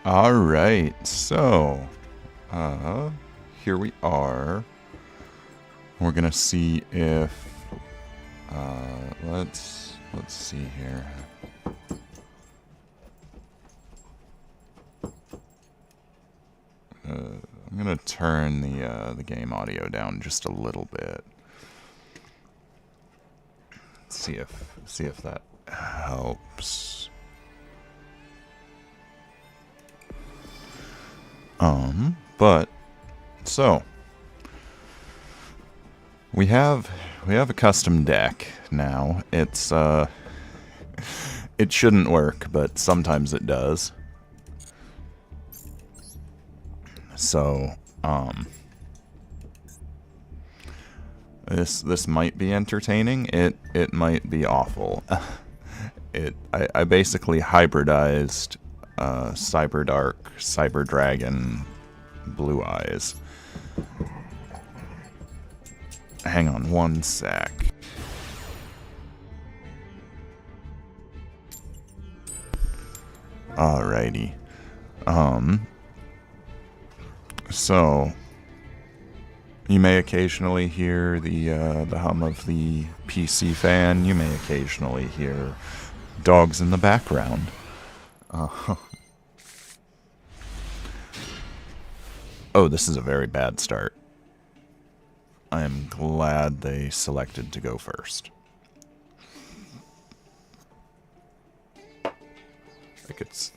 Alright, so, here we are. We're gonna see if, let's see here. I'm gonna turn the game audio down just a little bit. See if that helps. But so we have a custom deck now. It's it shouldn't work, but sometimes it does. So this might be entertaining. It might be awful. I basically hybridized Cyberdark, Cyberdragon, Blue Eyes. Hang on one sec. Alrighty. So you may occasionally hear the hum of the PC fan. You may occasionally hear dogs in the background. Oh, this is a very bad start. I am glad they selected to go first. Like it's...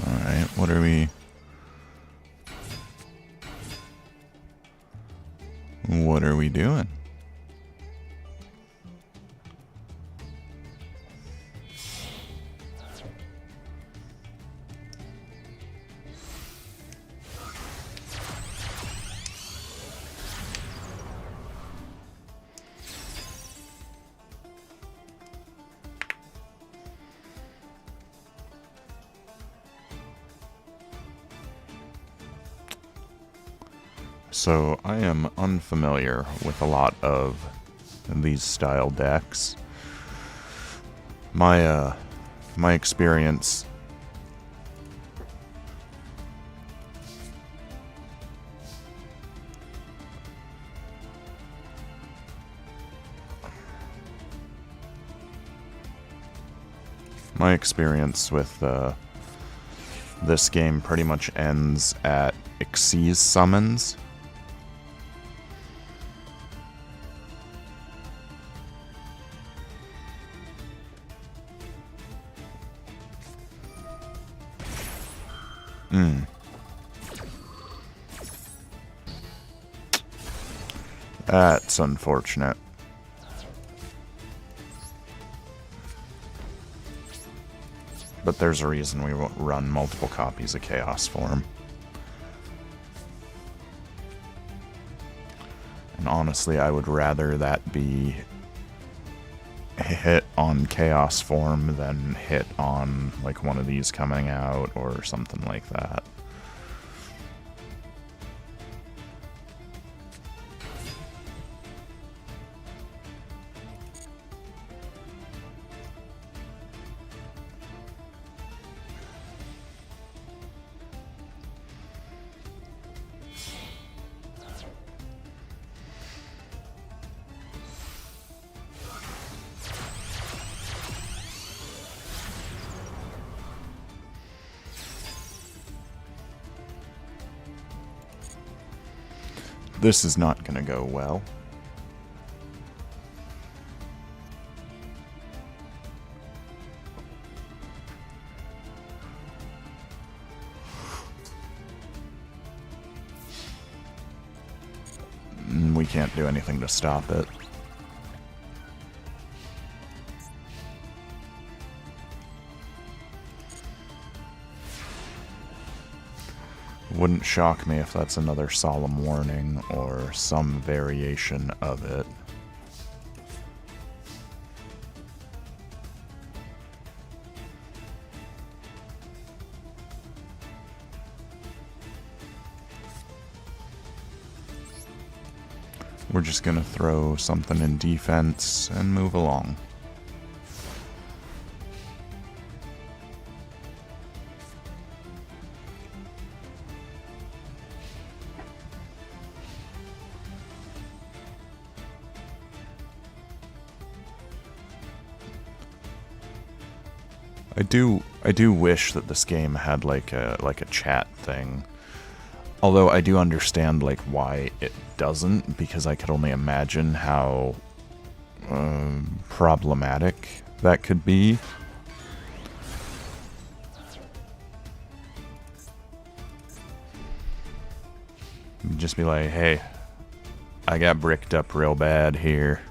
Alright, what are we... What are we doing? So, I am unfamiliar with a lot of these style decks. My experience... My experience with this game pretty much ends at Xyz summons. That's unfortunate. But there's a reason we run multiple copies of Chaos Form. And honestly, I would rather that be hit on Chaos Form than hit on like one of these coming out or something like that. This is not going to go well. We can't do anything to stop it. Wouldn't shock me if that's another solemn warning or some variation of it. We're just gonna throw something in defense and move along. I do wish that this game had like a chat thing. Although I do understand like why it doesn't, because I could only imagine how problematic that could be. Just be like, hey, I got bricked up real bad here.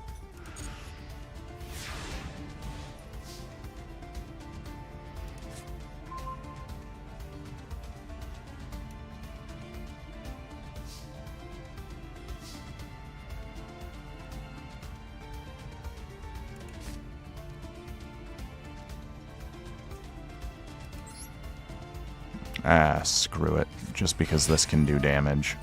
Ah, screw it. Just because this can do damage.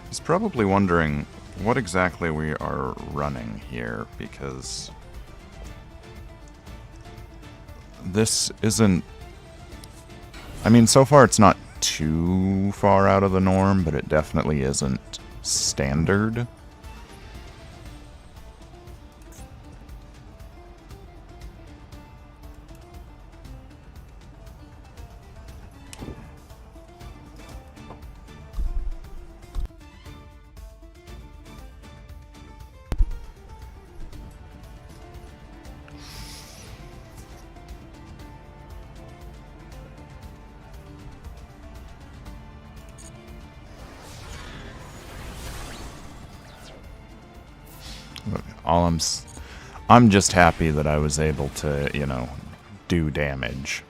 He's probably wondering what exactly we are running here, because this isn't... I mean, so far it's not too far out of the norm, but it definitely isn't standard. I'm just happy that I was able to, you know, do damage.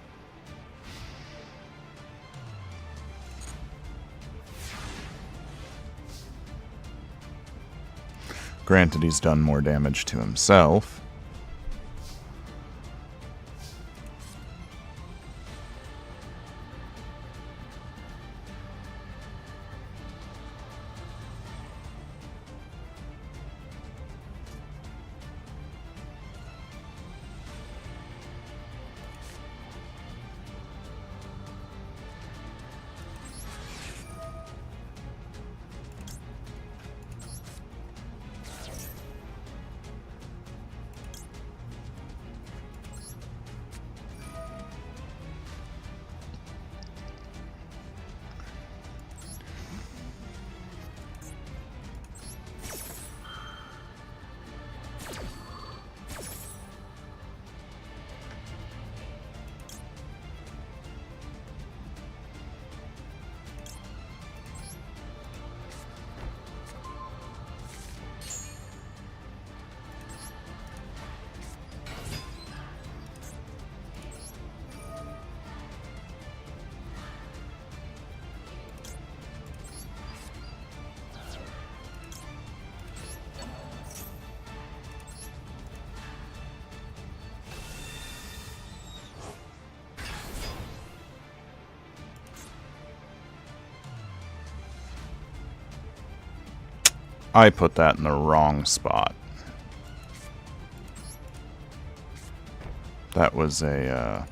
Granted, he's done more damage to himself. I put that in the wrong spot. That was a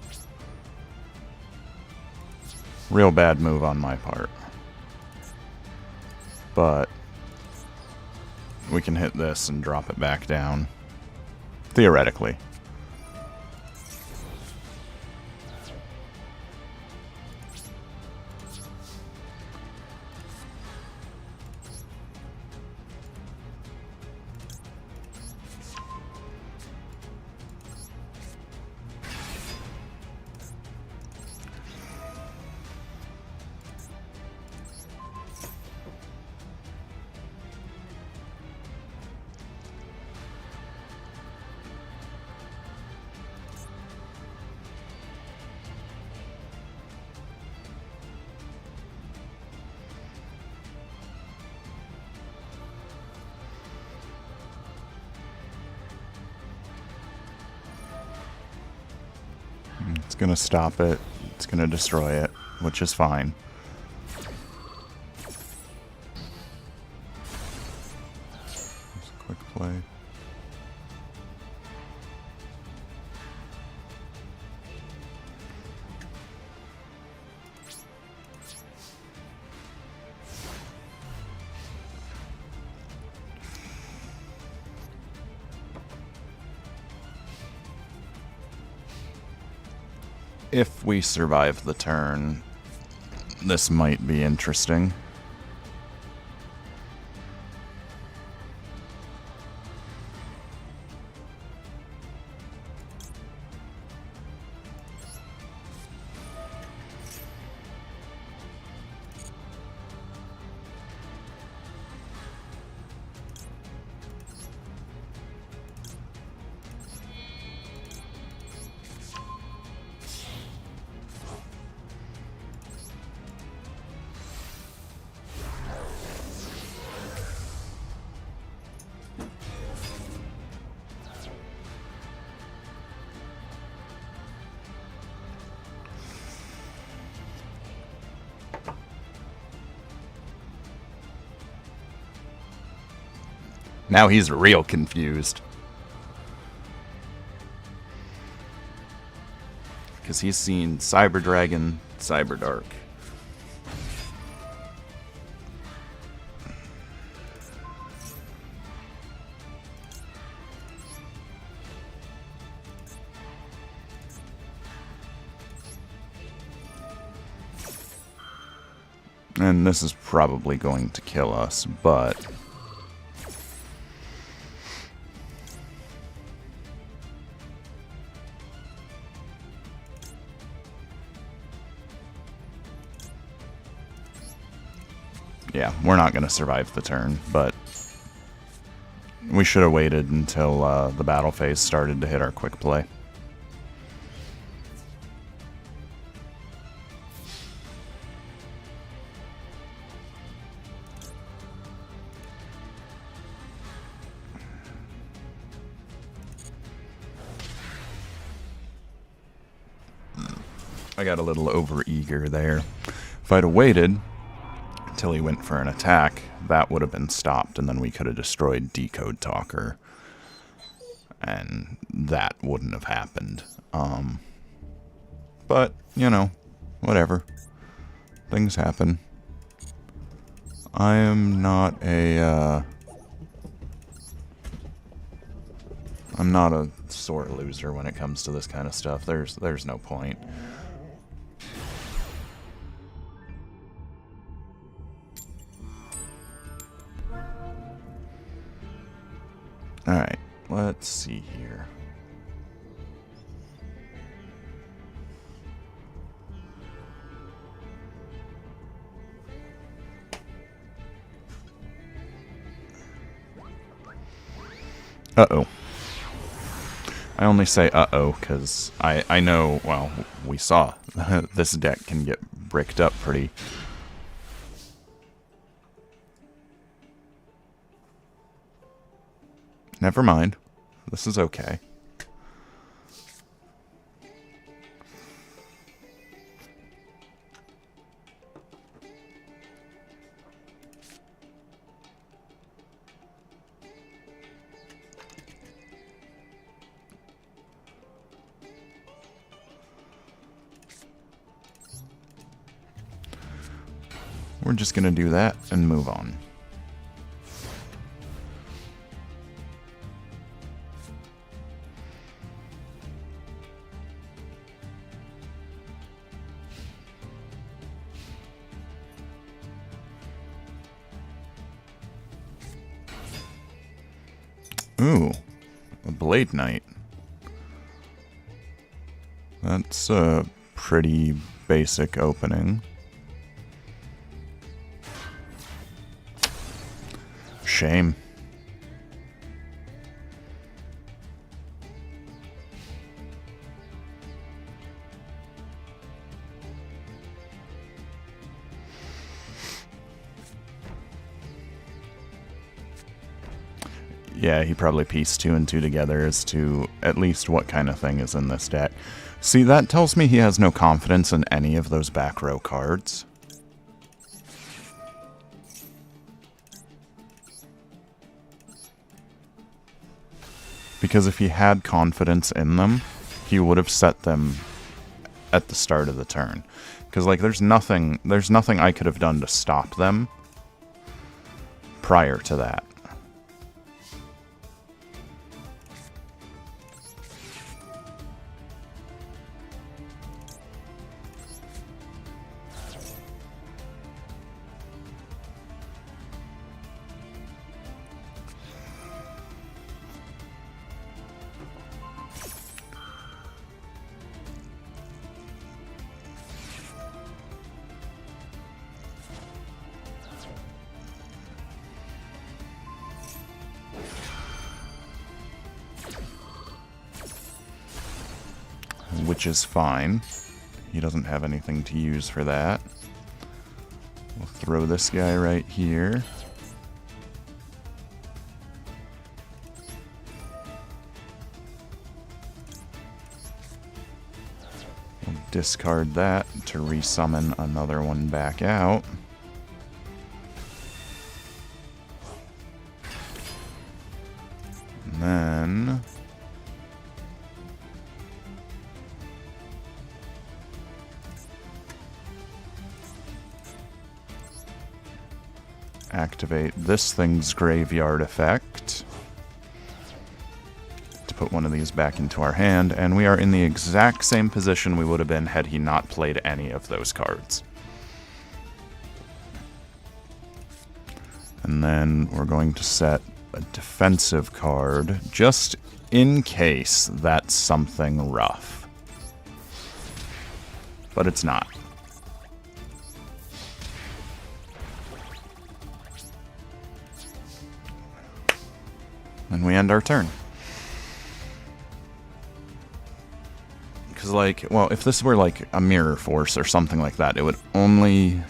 real bad move on my part. But we can hit this and drop it back down. Theoretically. It's going to stop it. It's going to destroy it, which is fine. Just a quick play. If we survive the turn, this might be interesting. Now he's real confused. Because he's seen Cyber Dragon, Cyber Dark. And this is probably going to kill us, but... yeah, we're not going to survive the turn, but we should have waited until the battle phase started to hit our quick play. I got a little over-eager there. If I'd have waited until he went for an attack, that would have been stopped, and then we could have destroyed Decode Talker. And that wouldn't have happened. But, you know, whatever. Things happen. I am not a, I'm not a sore loser when it comes to this kind of stuff. There's no point. Alright, let's see here. Uh-oh. I only say uh-oh because I know, well, we saw this deck can get bricked up pretty. Never mind. This is okay. We're just gonna do that and move on. Ooh, a Blade Knight. That's a pretty basic opening. Shame. Yeah, he probably pieced 2 and 2 together as to at least what kind of thing is in this deck. See, that tells me he has no confidence in any of those back row cards. Because if he had confidence in them, he would have set them at the start of the turn. Because, like, there's nothing I could have done to stop them prior to that. Which is fine. He doesn't have anything to use for that. We'll throw this guy right here. We'll discard that to resummon another one back out. And then activate this thing's graveyard effect to put one of these back into our hand, and we are in the exact same position we would have been had he not played any of those cards. And then we're going to set a defensive card just in case that's something rough. But it's not. And we end our turn. Because, like, well, if this were, like, a Mirror Force or something like that, it would only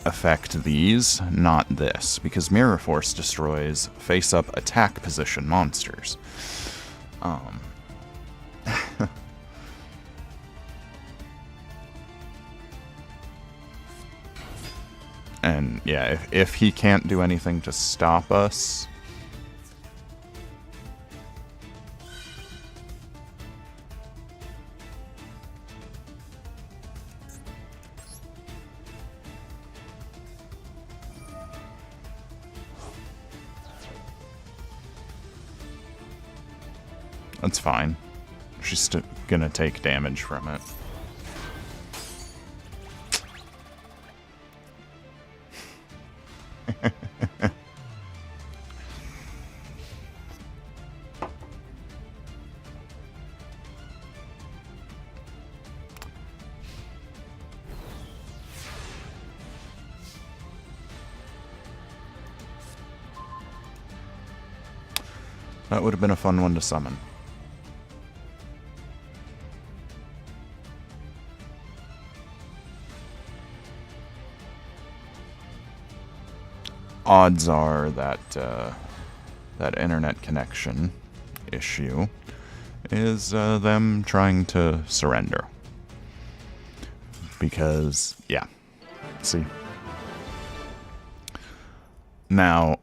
affect these, not this. Because Mirror Force destroys face-up attack position monsters. And, yeah, if he can't do anything to stop us, that's fine. She's still gonna take damage from it. That would have been a fun one to summon. Odds are that that internet connection issue is them trying to surrender. Because, yeah. See. Now,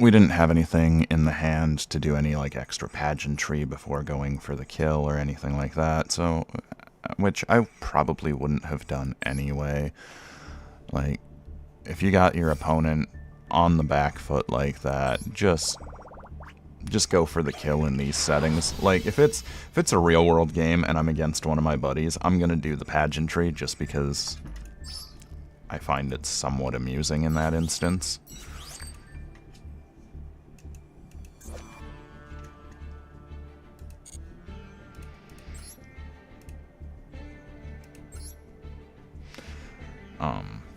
we didn't have anything in the hand to do any, like, extra pageantry before going for the kill or anything like that, so, which I probably wouldn't have done anyway. Like, if you got your opponent on the back foot like that, just go for the kill in these settings. Like, if it's a real world game and I'm against one of my buddies, I'm gonna do the pageantry just because I find it somewhat amusing in that instance.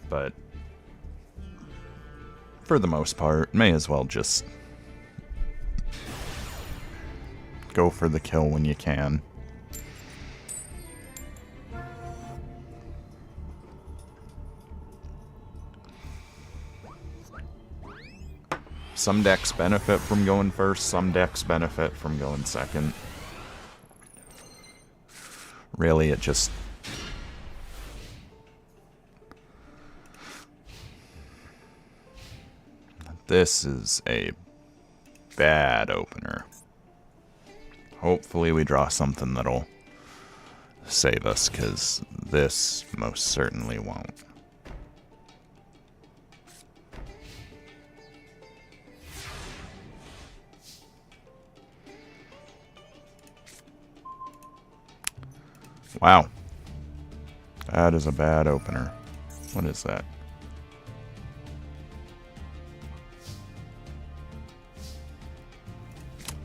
But for the most part, may as well just go for the kill when you can. Some decks benefit from going first, some decks benefit from going second. Really, it just... This is a bad opener. Hopefully we draw something that'll save us, because this most certainly won't. Wow. That is a bad opener. What is that?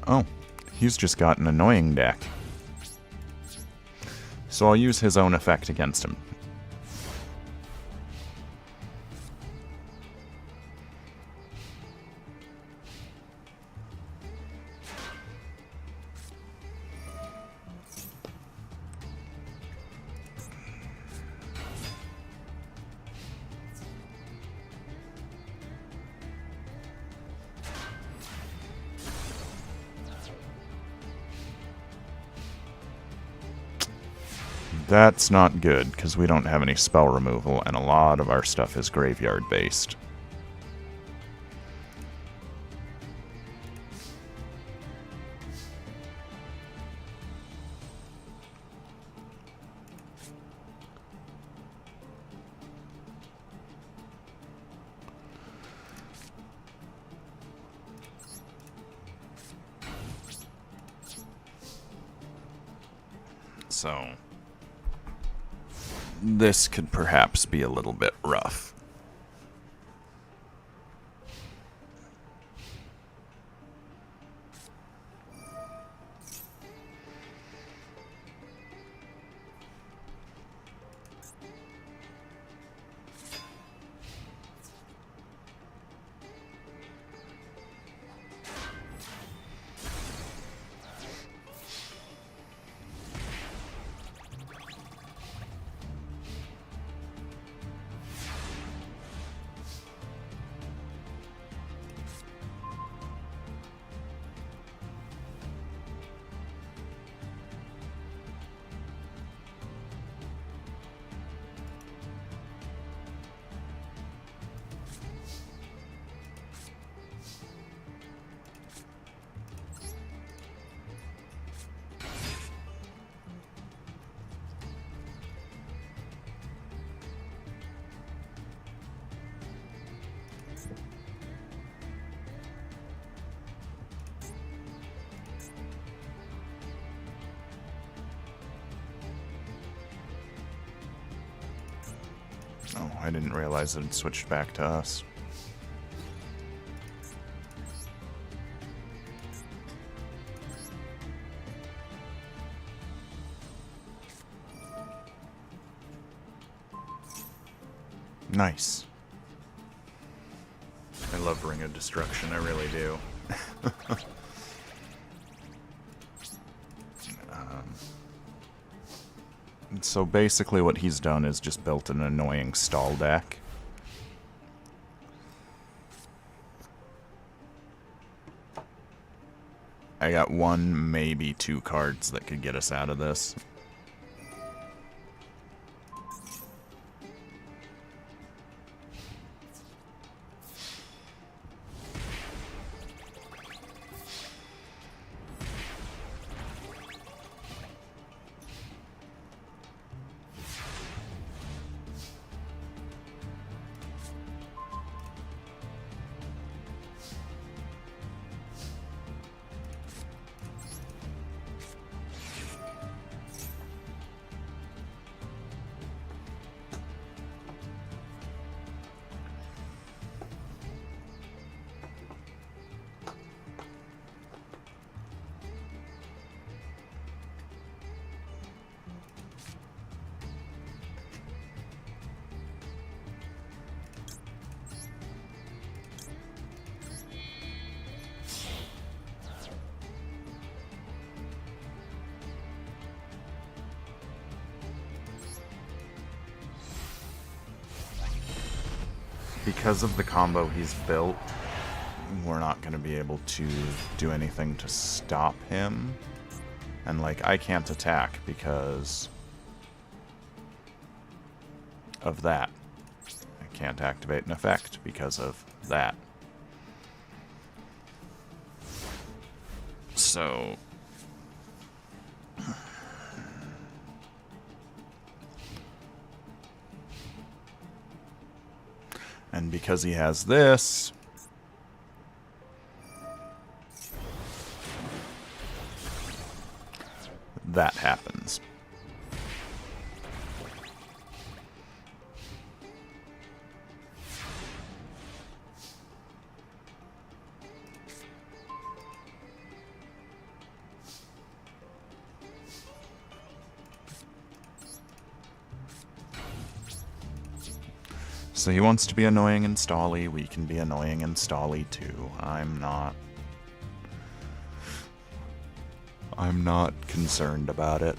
Oh, he's just got an annoying deck. So I'll use his own effect against him. That's not good, because we don't have any spell removal, and a lot of our stuff is graveyard-based. So... this could perhaps be a little bit rough. Oh, I didn't realize it had switched back to us. Nice. I love Ring of Destruction, I really do. So basically what he's done is just built an annoying stall deck. I got one, maybe two cards that could get us out of this. Because of the combo he's built, we're not going to be able to do anything to stop him. And, like, I can't attack because of that. I can't activate an effect because of that. So... And because he has this... that happens. So he wants to be annoying and stally, we can be annoying and stally too. I'm not concerned about it.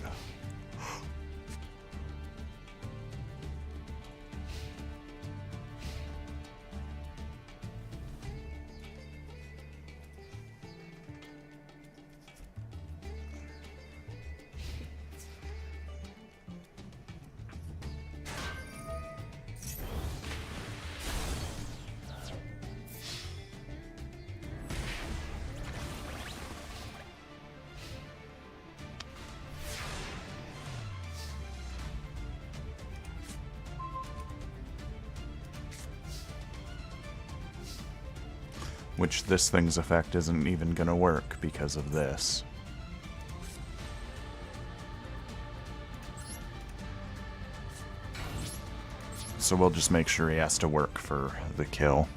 Which this thing's effect isn't even gonna work because of this. So we'll just make sure he has to work for the kill.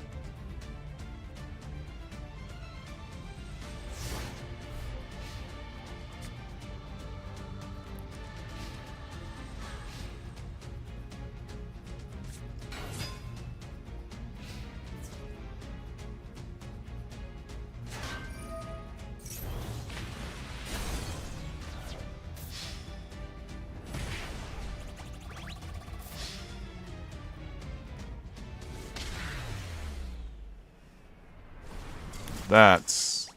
That's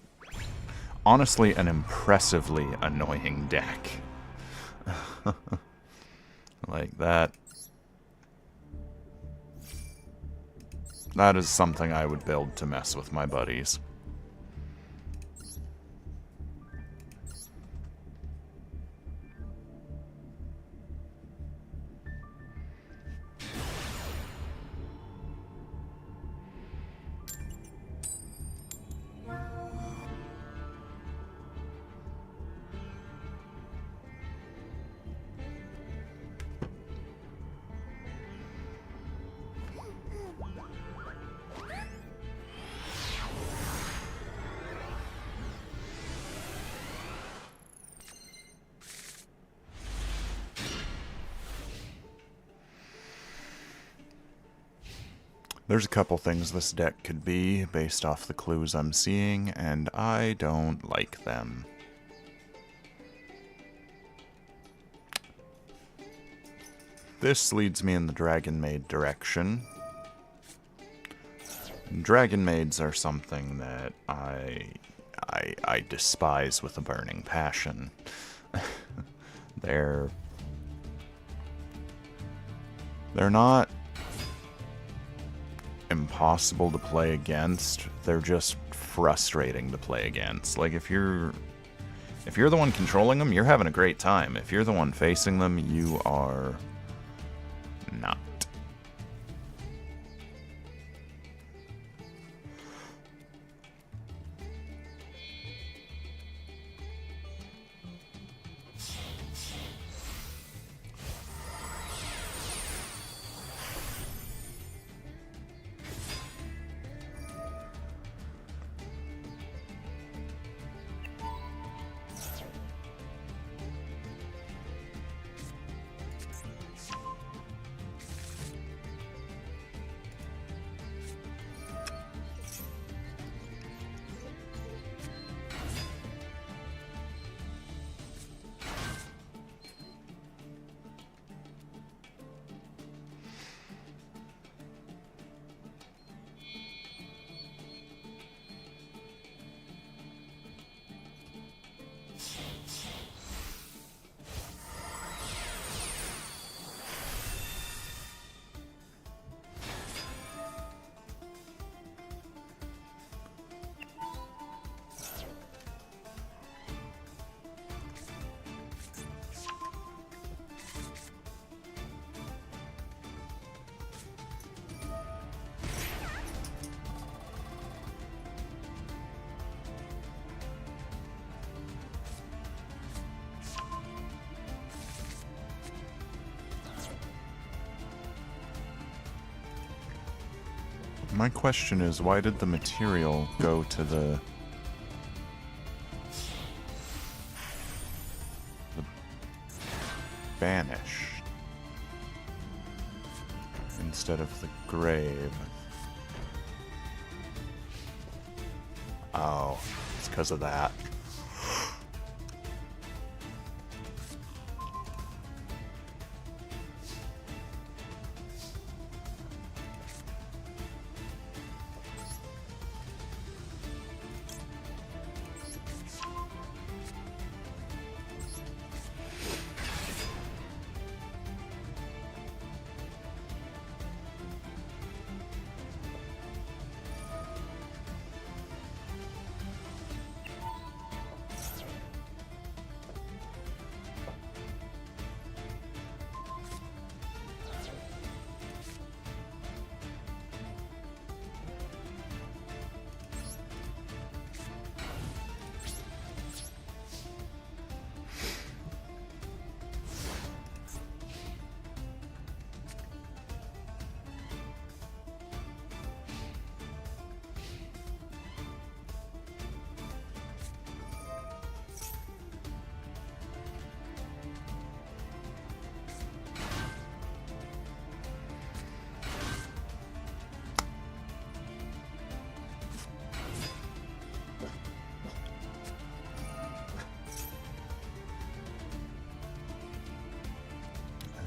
honestly an impressively annoying deck. Like that. That is something I would build to mess with my buddies. There's a couple things this deck could be based off the clues I'm seeing, and I don't like them. This leads me in the Dragon Maid direction. Dragon Maids are something that I despise with a burning passion. They're not impossible to play against, they're just frustrating to play against. Like, if you're the one controlling them, you're having a great time. If you're the one facing them, you are not. My question is, why did the material go to the banished instead of the grave? Oh, it's because of that.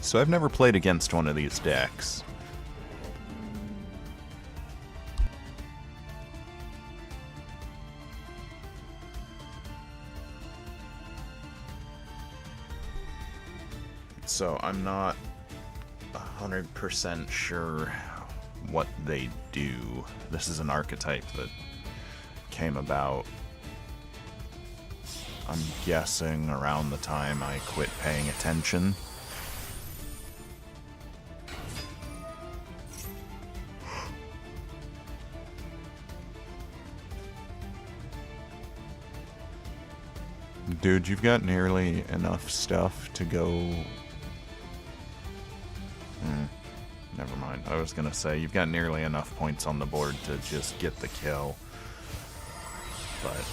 So I've never played against one of these decks. So I'm not 100% sure what they do. This is an archetype that came about, I'm guessing, around the time I quit paying attention. Dude, you've got nearly enough stuff to go... Never mind. I was gonna say, you've got nearly enough points on the board to just get the kill. But...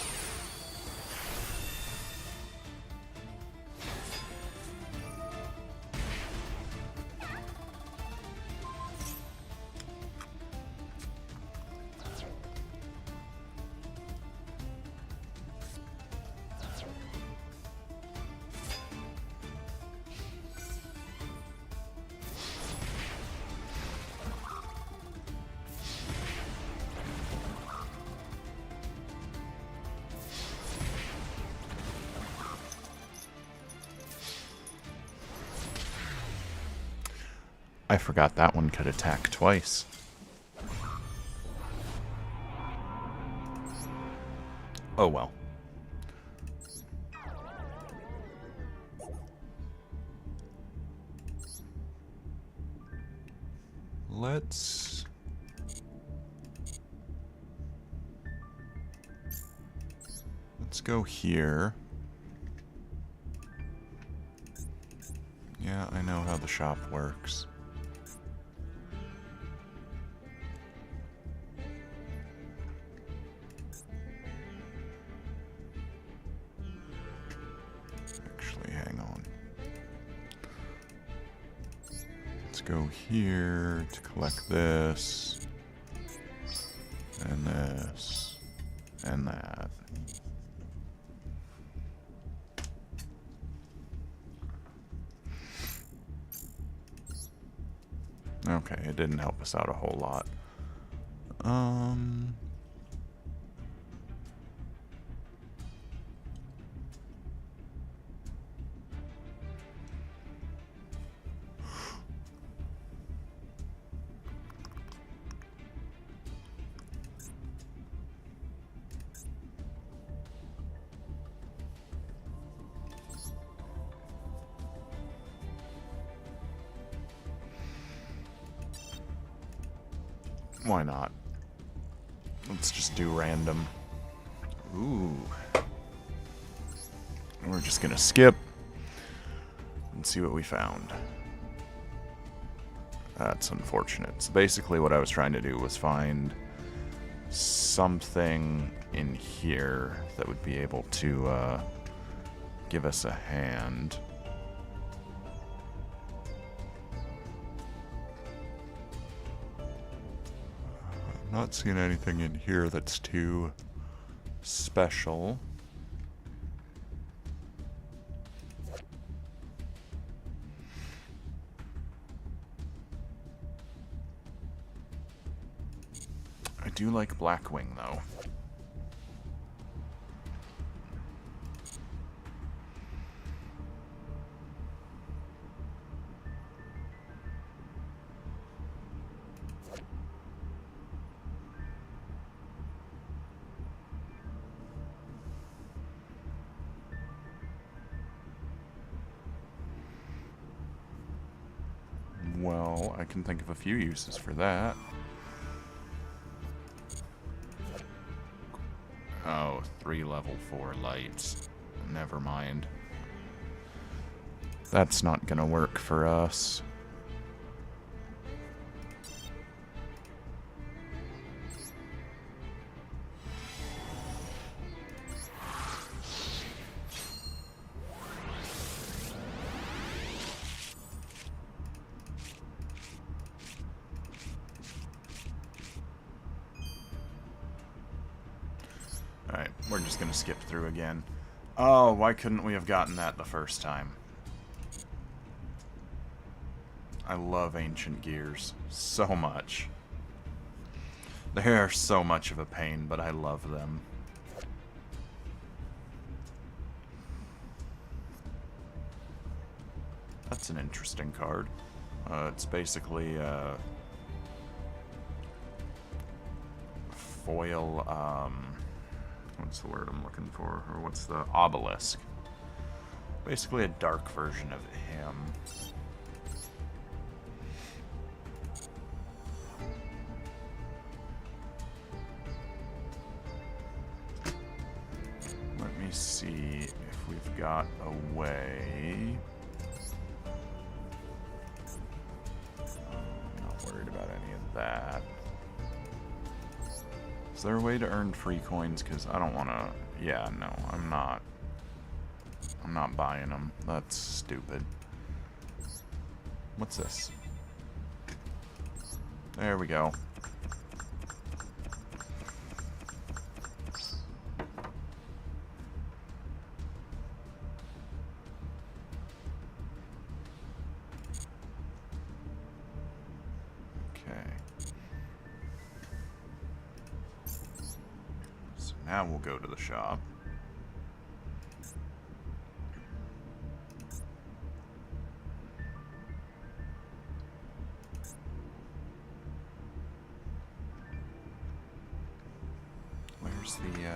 I forgot that one could attack twice. Oh well. Let's go here. Yeah, I know how the shop works. Go here to collect this, and this, and that. Okay, it didn't help us out a whole lot. Why not? Let's just do random. Ooh. We're just gonna skip and see what we found. That's unfortunate. So basically what I was trying to do was find something in here that would be able to give us a hand. I'm not seeing anything in here that's too special. I do like Blackwing, though. Well, I can think of a few uses for that. Oh, 3 level 4 lights. Never mind. That's not gonna work for us. Alright, we're just gonna skip through again. Oh, why couldn't we have gotten that the first time? I love ancient gears so much. They are so much of a pain, but I love them. That's an interesting card. It's basically foil, what's the word I'm looking for? Or what's the obelisk? Basically a dark version of him. Let me see if we've got a way. I'm not worried about any of that. Is there a way to earn free coins? Because I don't want to... Yeah, no, I'm not. I'm not buying them. That's stupid. What's this? There we go. Now we'll go to the shop. Where's the,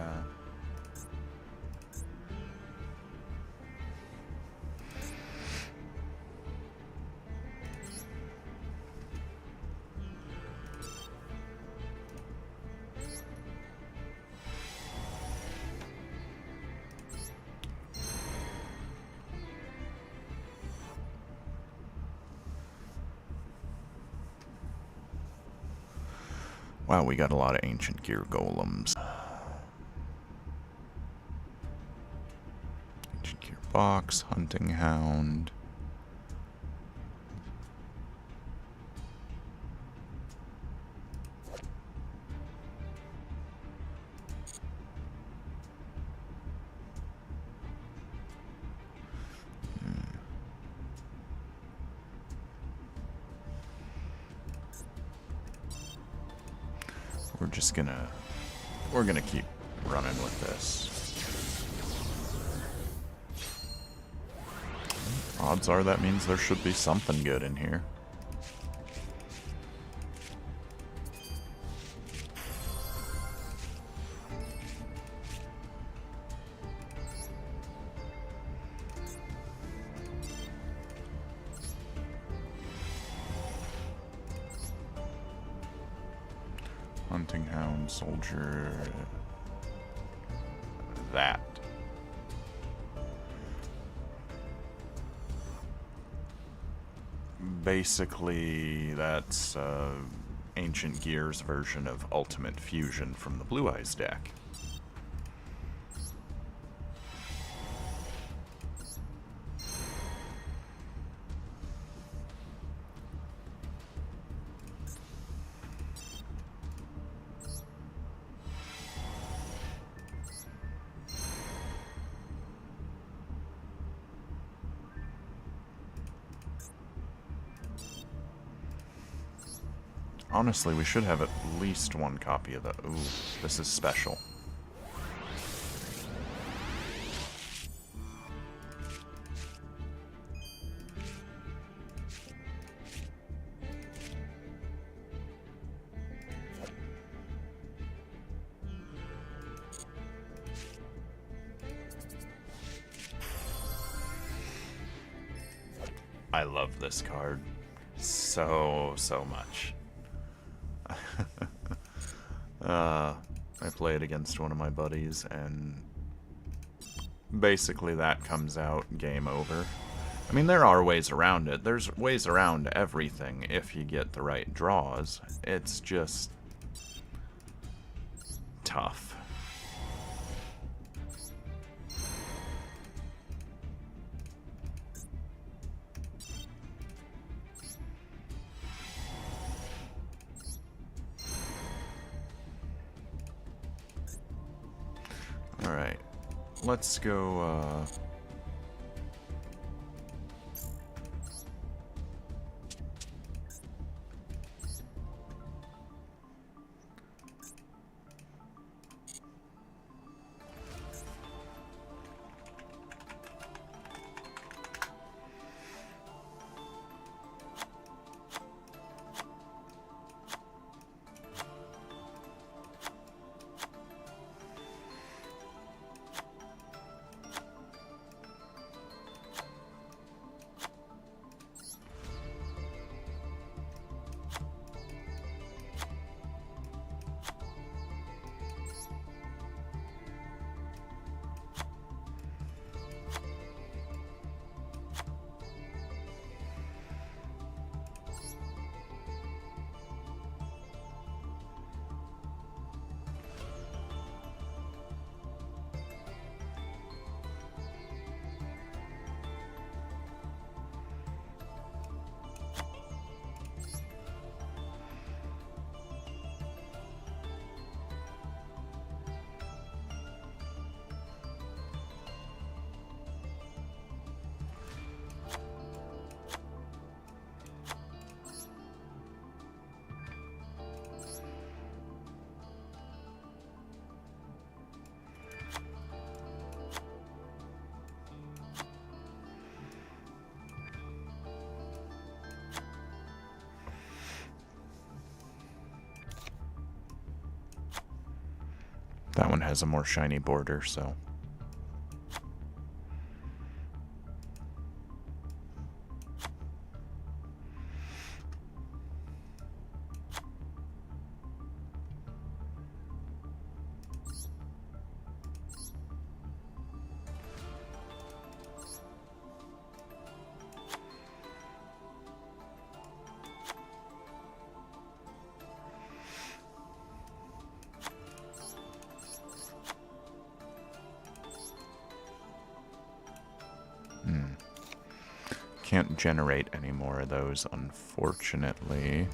Wow, we got a lot of ancient gear golems. Ancient gear box, hunting hound. We're gonna keep running with this. Odds are that means there should be something good in here. Hunting hound, soldier, that. Basically, that's Ancient Gear's version of Ultimate Fusion from the Blue Eyes deck. Honestly, we should have at least one copy of the... Ooh, this is special. I love this card so much. I play it against one of my buddies, and basically that comes out, game over. I mean, there are ways around it. There's ways around everything if you get the right draws. It's just tough. Alright, let's go, that one has a more shiny border, so... Can't generate any more of those, unfortunately.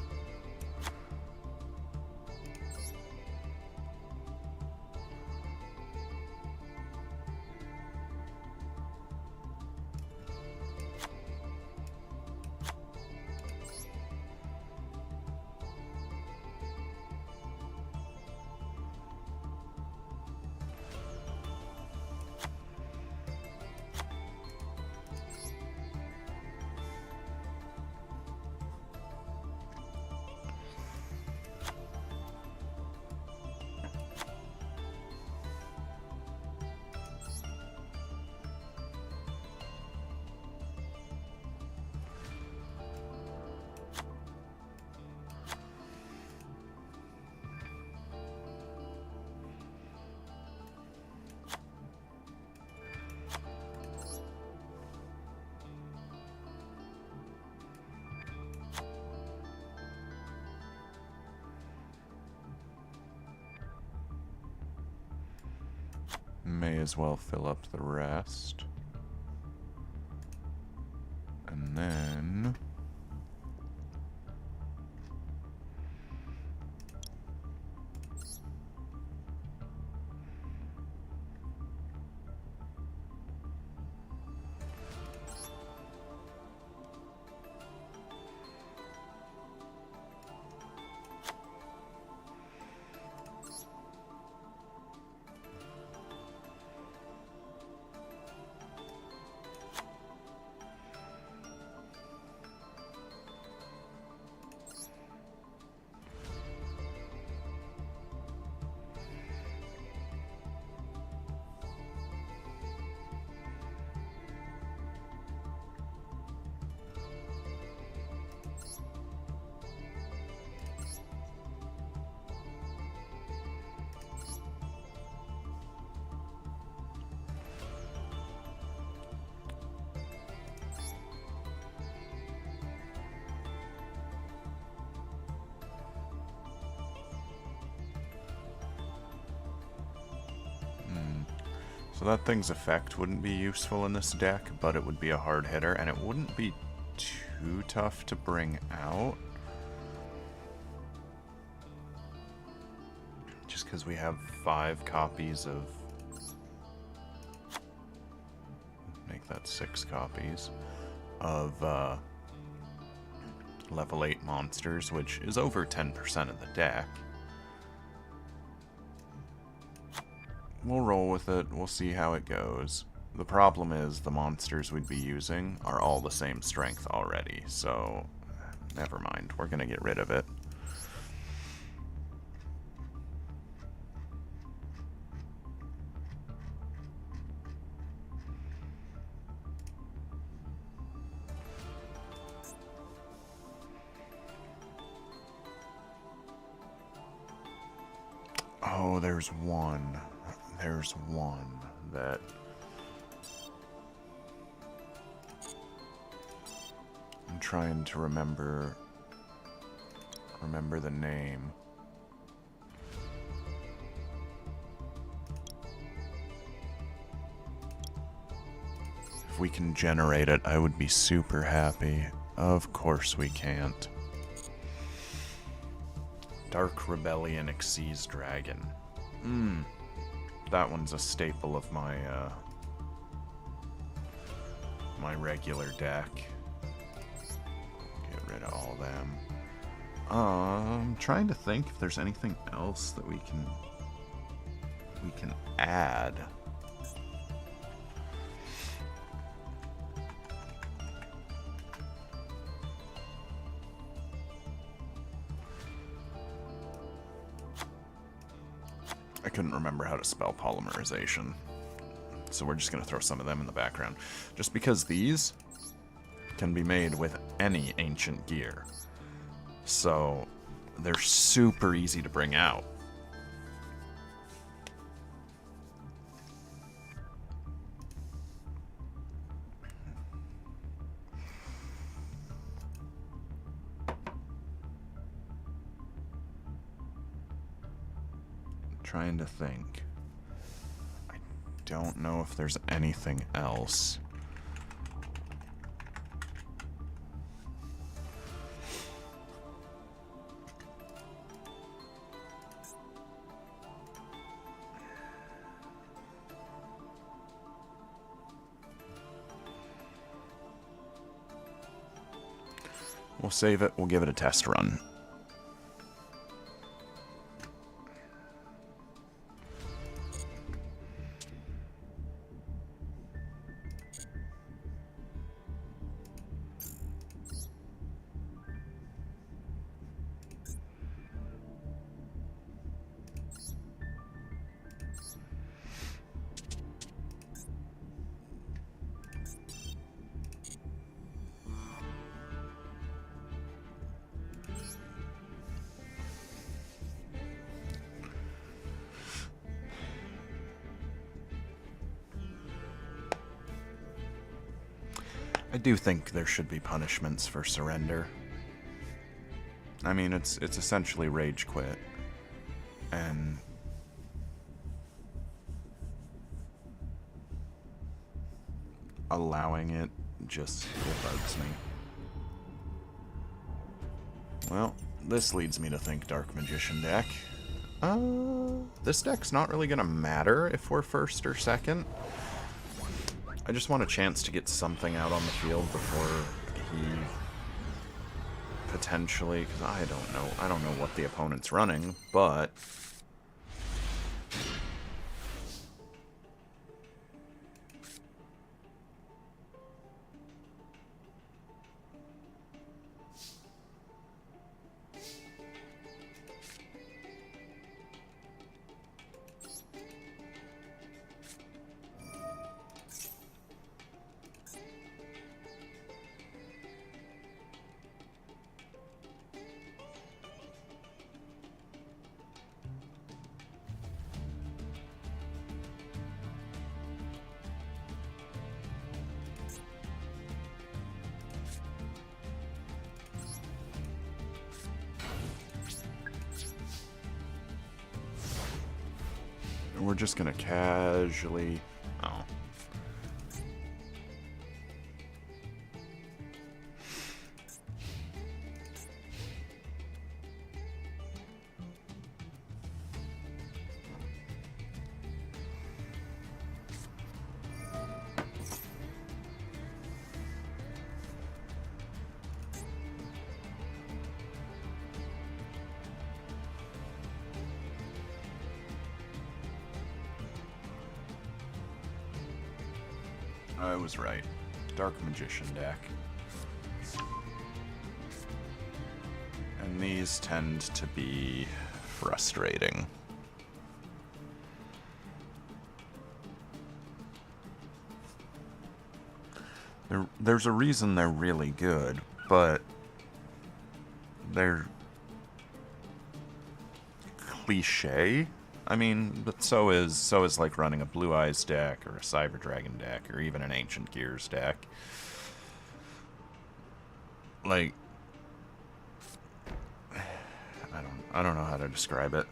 May as well fill up the rest. And then... So that thing's effect wouldn't be useful in this deck, but it would be a hard hitter, and it wouldn't be too tough to bring out. Just because we have 5 copies of... Make that 6 copies of level 8 monsters, which is over 10% of the deck. We'll roll with it, we'll see how it goes. The problem is the monsters we'd be using are all the same strength already, so never mind, we're gonna get rid of it. Oh, there's one that I'm trying to remember the name. If we can generate it, I would be super happy. Of course we can't. Dark Rebellion Xyz Dragon. That one's a staple of my my regular deck. Get rid of all them. I'm trying to think if there's anything else that we can add. I couldn't remember how to spell polymerization, so we're just going to throw some of them in the background. Just because these can be made with any ancient gear, so they're super easy to bring out. Trying to think. I don't know if there's anything else. We'll save it. We'll give it a test run. I do think there should be punishments for surrender. I mean, it's essentially rage quit. And allowing it just bugs me. Well, this leads me to think Dark Magician deck. This deck's not really gonna matter if we're first or second. I just want a chance to get something out on the field before he potentially, because I don't know what the opponent's running, but we're just gonna casually... Oh. I was right. Dark Magician deck. And these tend to be frustrating. There's a reason they're really good, but they're cliche. I mean, but so is like running a Blue Eyes deck or a Cyber Dragon deck or even an Ancient Gears deck. Like, I don't know how to describe it.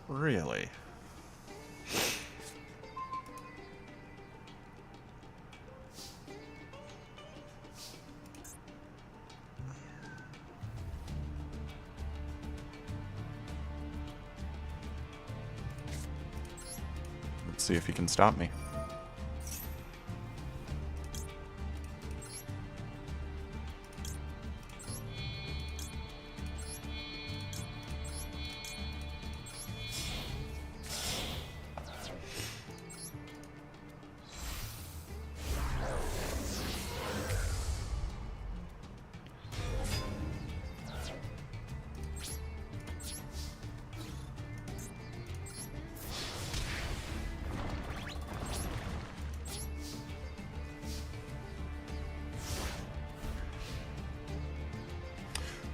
Really? Let's see if he can stop me.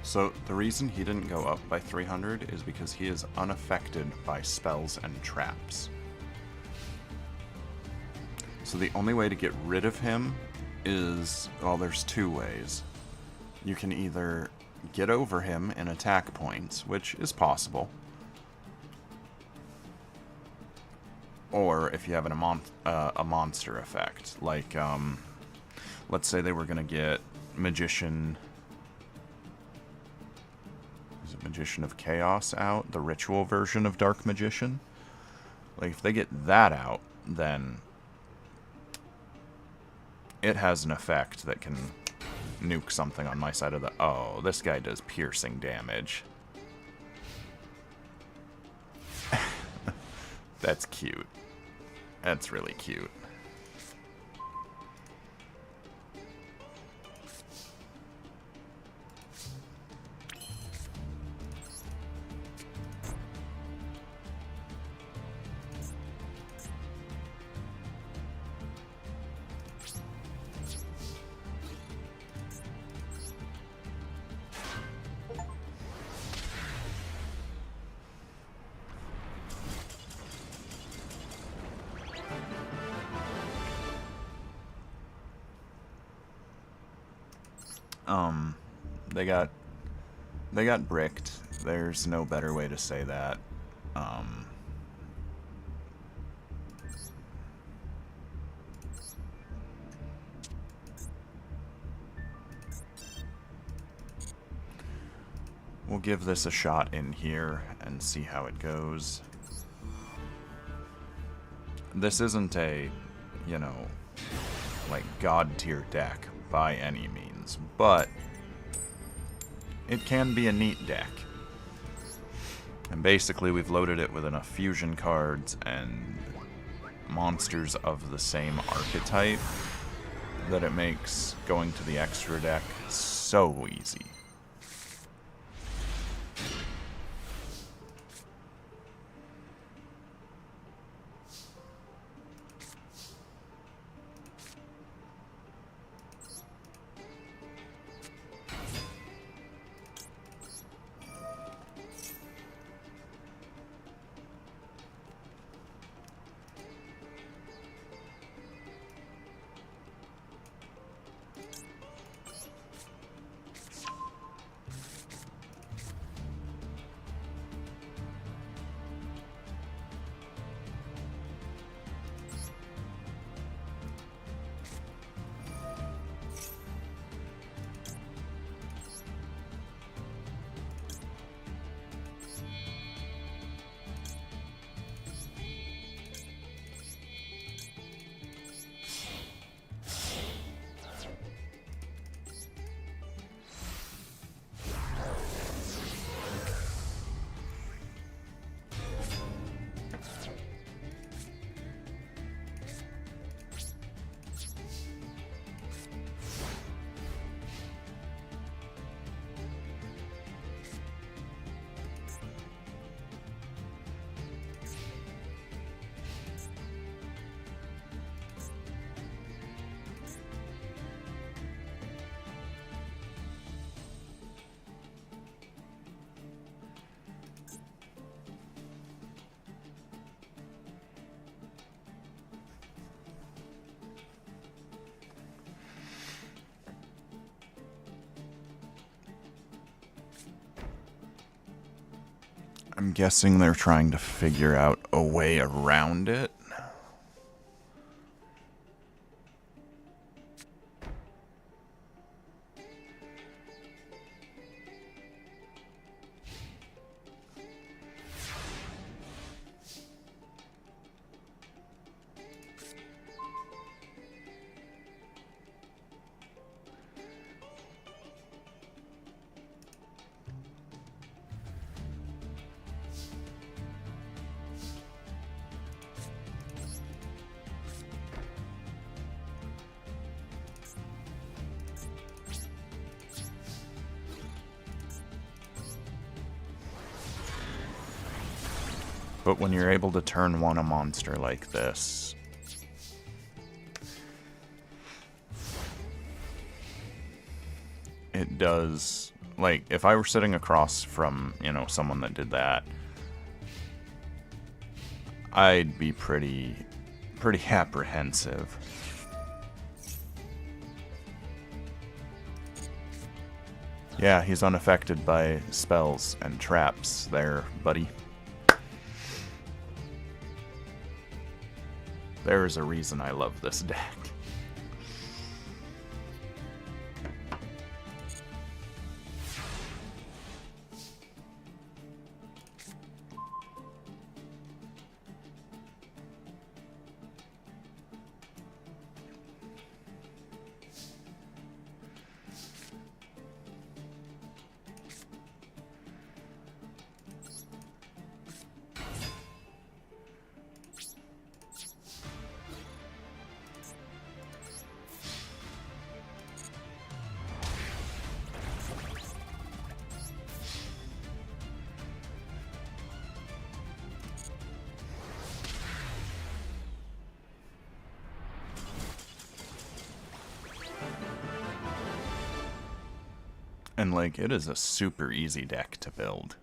So the reason he didn't go up by 300 is because he is unaffected by spells and traps. So the only way to get rid of him is, well, there's two ways. You can either get over him in attack points, which is possible, or if you have a monster effect, like, let's say they were going to get Magician of Chaos out, the ritual version of Dark Magician. Like, if they get that out, then it has an effect that can nuke something on my side of the... Oh, this guy does piercing damage. That's cute. That's really cute. They got bricked. There's no better way to say that. We'll give this a shot in here and see how it goes. This isn't a, you know, like god tier deck by any means, but it can be a neat deck. And basically we've loaded it with enough fusion cards and monsters of the same archetype that it makes going to the extra deck so easy. I'm guessing they're trying to figure out a way around it. But when you're able to turn one a monster like this, it does, like, if I were sitting across from, you know, someone that did that, I'd be pretty apprehensive. Yeah, he's unaffected by spells and traps there, buddy. There's a reason I love this deck. And, like, it is a super easy deck to build.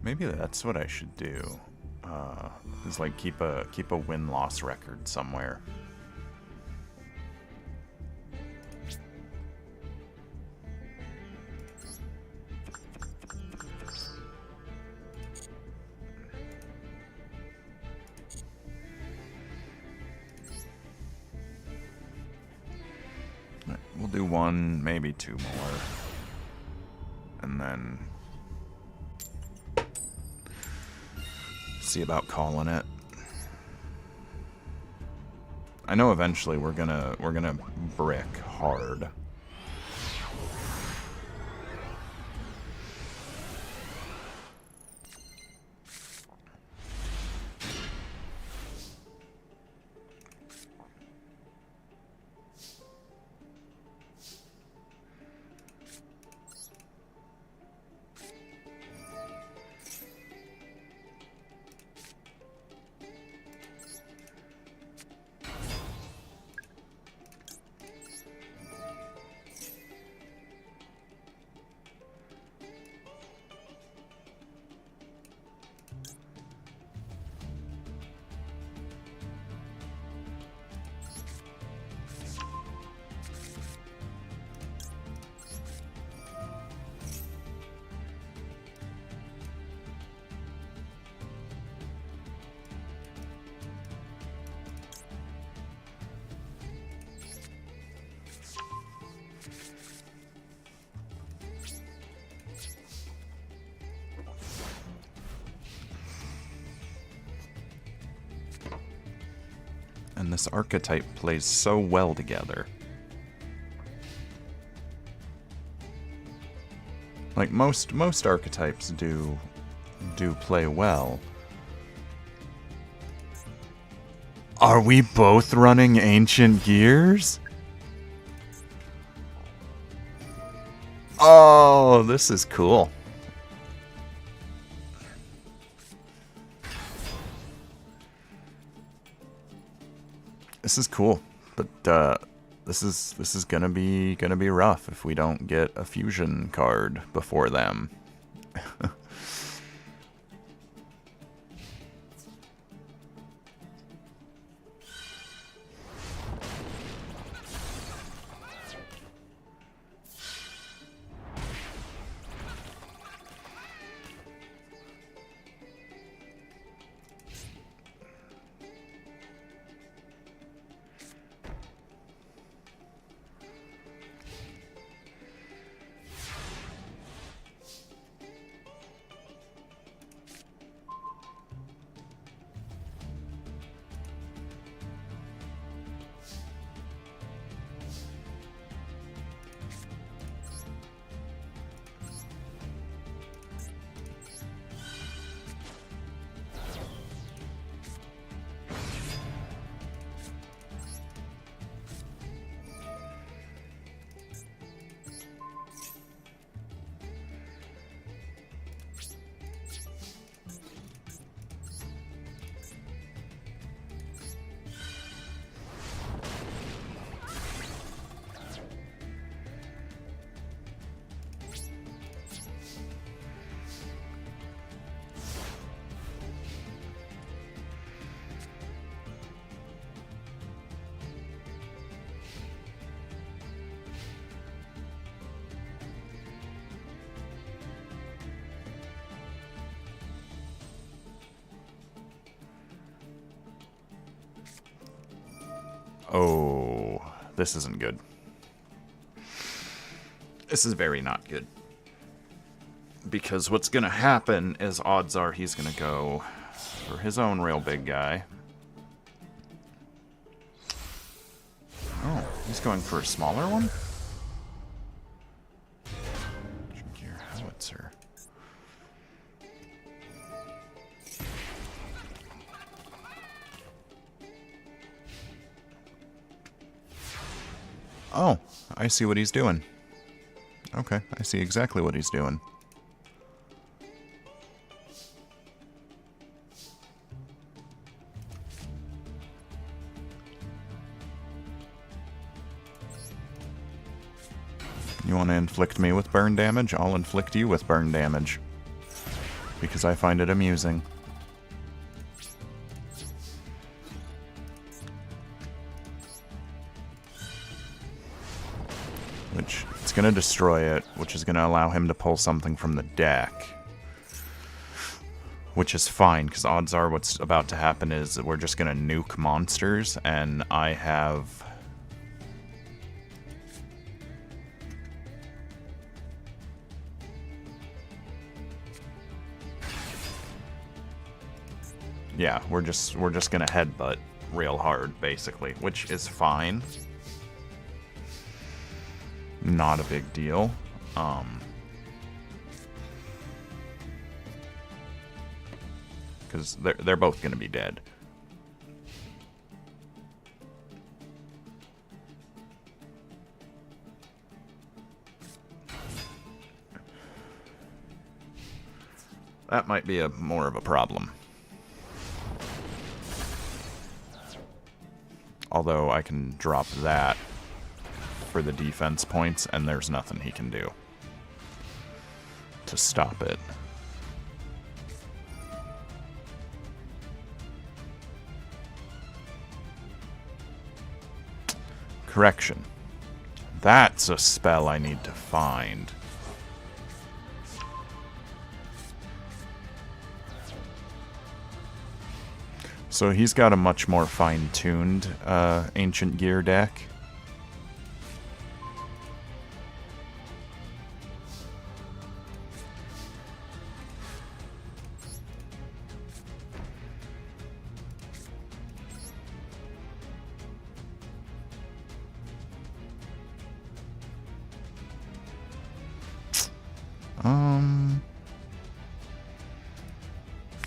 Maybe that's what I should do. Is like keep a win-loss record somewhere. We'll do one, maybe two more. And then see about calling it. I know eventually we're gonna brick hard. And this archetype plays so well together. Like most archetypes do play well. Are we both running Ancient Gears? Oh, this is cool. This is cool, but this is gonna be rough if we don't get a fusion card before them. Oh, this isn't good. This is very not good. Because what's going to happen is odds are he's going to go for his own real big guy. Oh, he's going for a smaller one? Gear howitzer. Oh, I see what he's doing. Okay, I see exactly what he's doing. You want to inflict me with burn damage? I'll inflict you with burn damage. Because I find it amusing. Which, it's going to destroy it, which is going to allow him to pull something from the deck. Which is fine, because odds are what's about to happen is that we're just going to nuke monsters, and I have Yeah, we're just gonna headbutt real hard, basically, which is fine. Not a big deal. Because they're both gonna be dead. That might be more of a problem. Although I can drop that for the defense points, and there's nothing he can do to stop it. Correction. That's a spell I need to find. So he's got a much more fine-tuned Ancient Gear deck.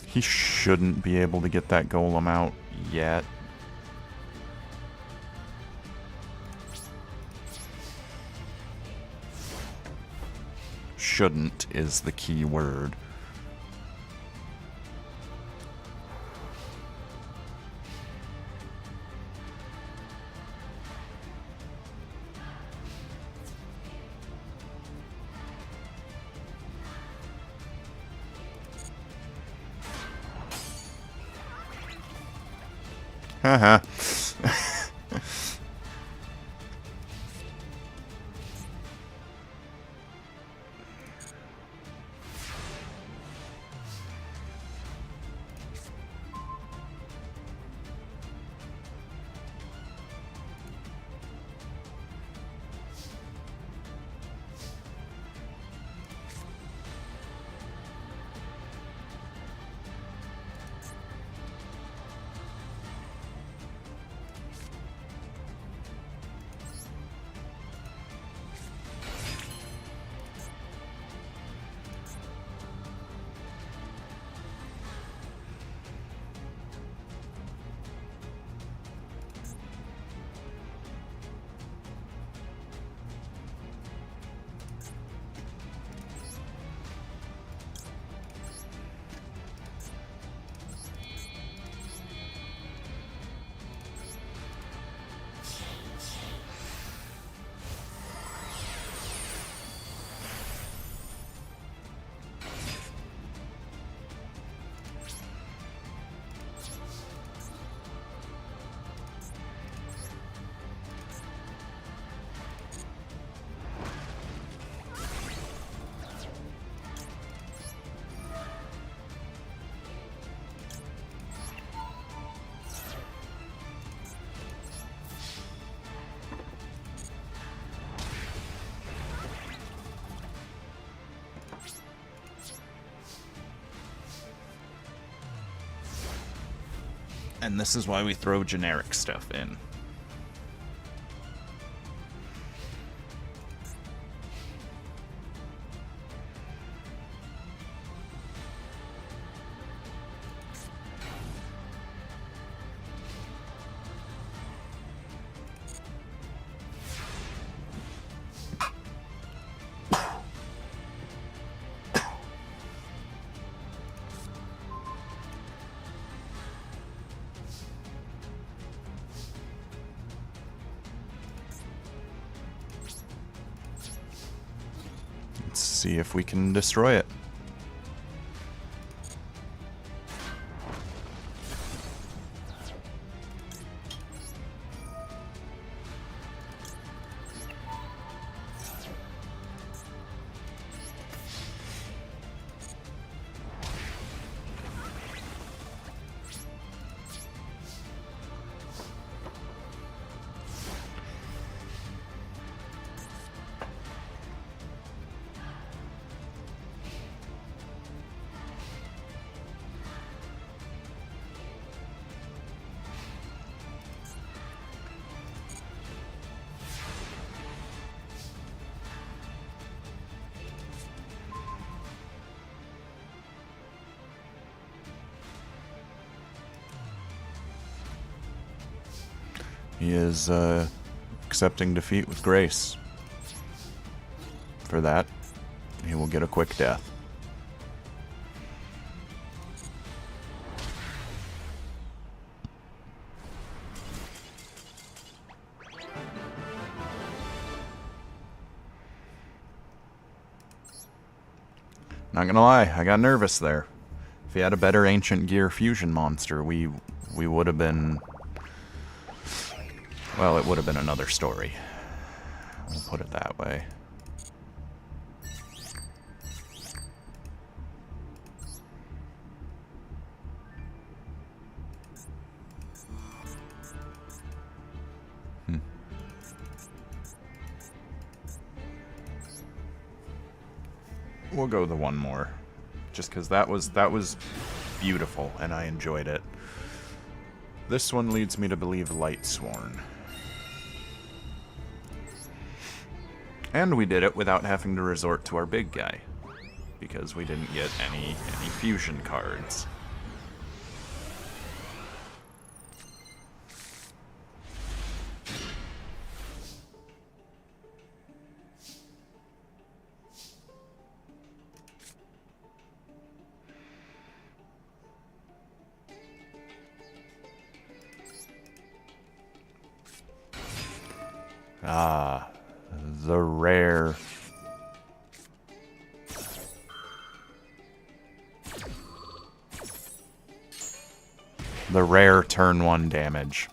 He shouldn't be able to get that golem out yet. Shouldn't is the key word. Haha. And this is why we throw generic stuff in. See if we can destroy it. He is accepting defeat with grace. For that, he will get a quick death. Not gonna lie, I got nervous there. If he had a better Ancient Gear fusion monster, we would have been... Well, it would have been another story. We'll put it that way. We'll go the one more, just because that was beautiful and I enjoyed it. This one leads me to believe Lightsworn. And we did it without having to resort to our big guy, because we didn't get any fusion cards. Ah, the rare. The rare turn 1 damage.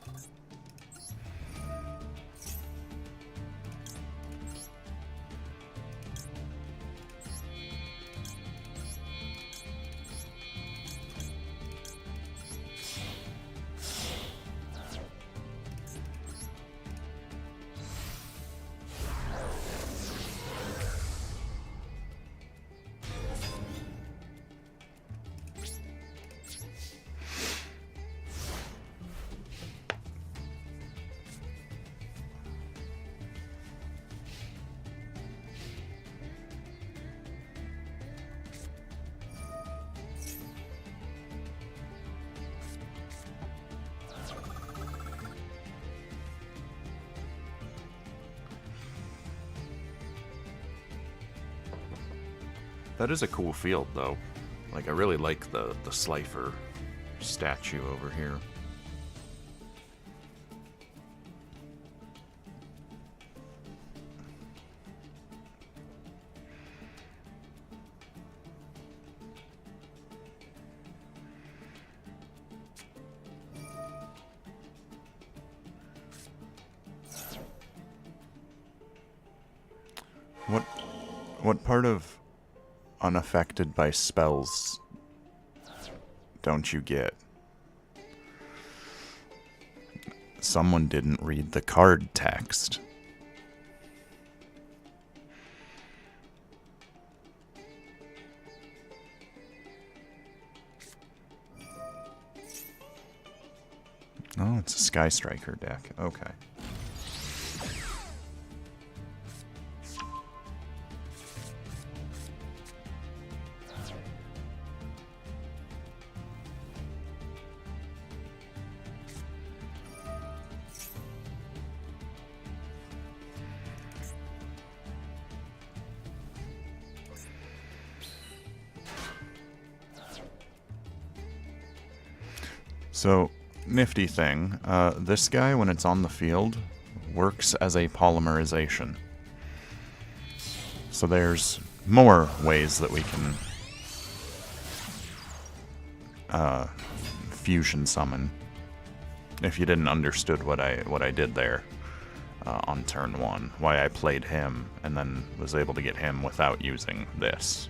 That is a cool field, though. Like, I really like the Slifer statue over here. What part of unaffected by spells don't you get? Someone didn't read the card text. Oh, it's a Sky Striker deck. Okay. So, nifty thing, this guy, when it's on the field, works as a polymerization. So there's more ways that we can fusion summon. If you didn't understood what I did there on turn 1, why I played him and then was able to get him without using this.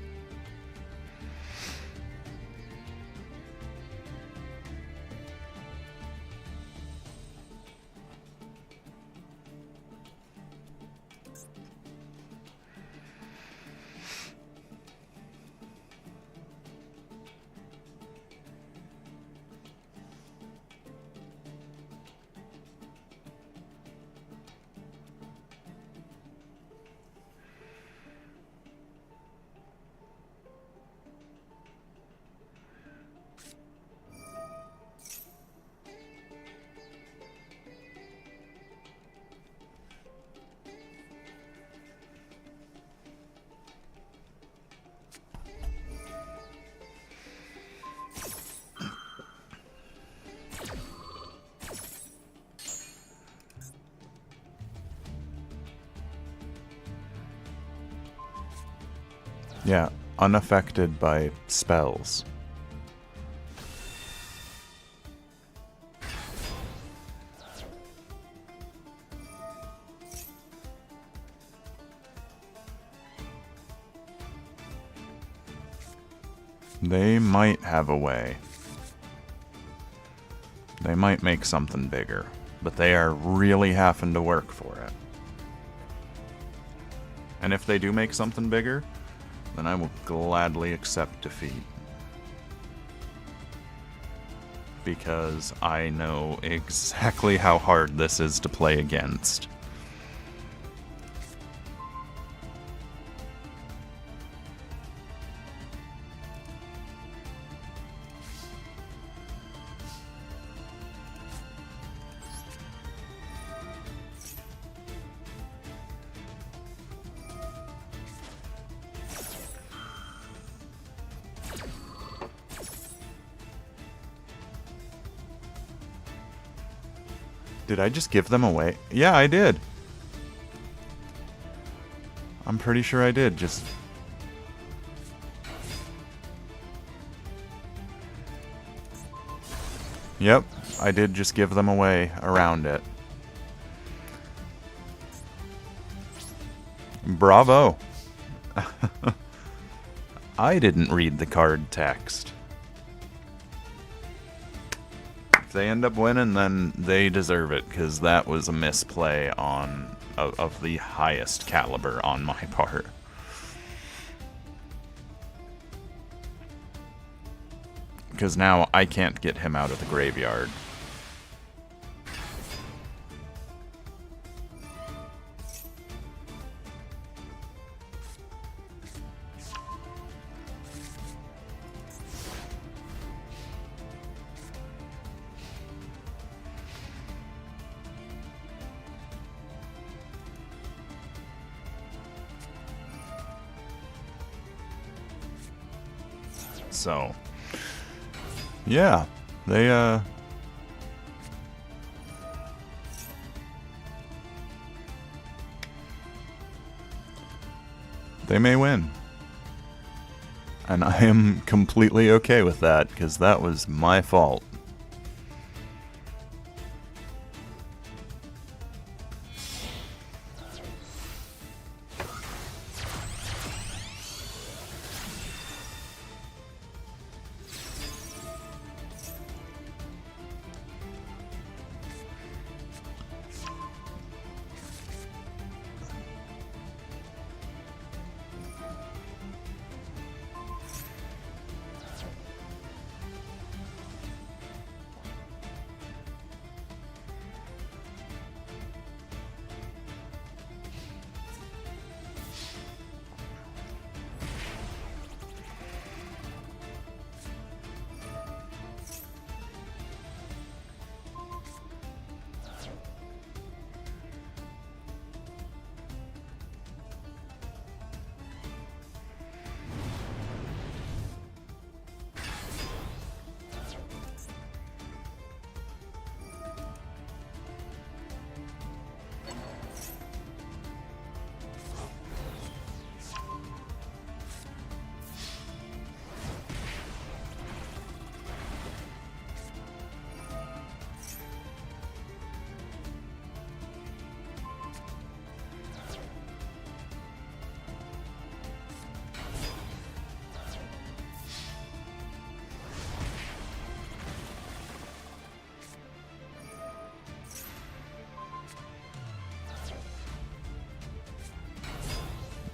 Yeah, unaffected by spells. They might have a way. They might make something bigger, but they are really having to work for it. And if they do make something bigger, then I will gladly accept defeat. Because I know exactly how hard this is to play against. Did I just give them away? Yeah, I did. I'm pretty sure I did. Just... Yep, I did just give them away around it. Bravo. I didn't read the card text. If they end up winning, then they deserve it, because that was a misplay on of the highest caliber on my part. Because now I can't get him out of the graveyard. So, yeah, they may win. And I am completely okay with that, because that was my fault.